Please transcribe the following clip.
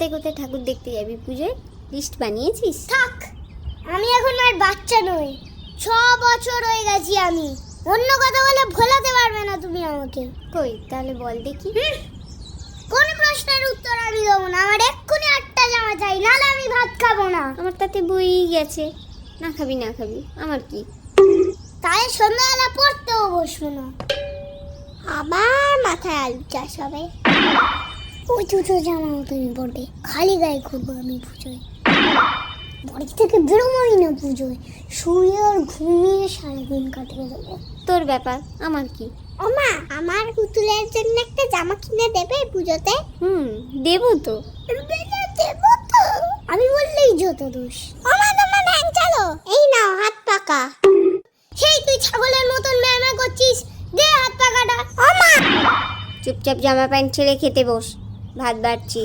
কোথায় কোথায় ঠাকুর দেখতে যাবি পুজোয়? লিস্ট বানিয়েছিস? থাক, আমি এখন আর বাচ্চা নই, 6 বছর হয়ে গেছি আমি। অন্য কথা বলে ভোলাতে পারবে না তুমি আমাকে। কই তাহলে বল দেখি। কোন প্রশ্নের উত্তর আমি দেবো না। আমার এক্ষুনি 8টা জামা চাই, নাহলে আমি ভাত খাবো না। আমার তাতে বই গেছে, না খাবি না খাবি, আমার কি? তাই সন্ধ্যাবেলা পড়তেও বসবো না। আবার মাথায় আলু চাষ হবে। ওই দুটো জামাও তুমি পড়বে, খালি গায়ে ঘুরবো আমি পুজোয়। বাড়ি থেকে বেরোবোই না পুজোয়, শুয়ে আর ঘুমিয়ে সারাদিন কাটিয়ে দেবো। তোর ব্যাপার, আমার কি? ওমা, আমার পুতুলের জন্য একটা জামা কিনে দেবে পুজোতে? দেবো তো। দেবো তো, আমি বললেই যত দোষ। ওমা, তোমার ঠ্যাং চালো, এই নাও হাত পাকা। সেই তুই ছাগলের মতন ম্যামা করছিস, দে হাত পাকাটা। ওমা, চুপচাপ জামা প্যান্ট ছেড়ে খেতে বস, ভাত বাড়ছি।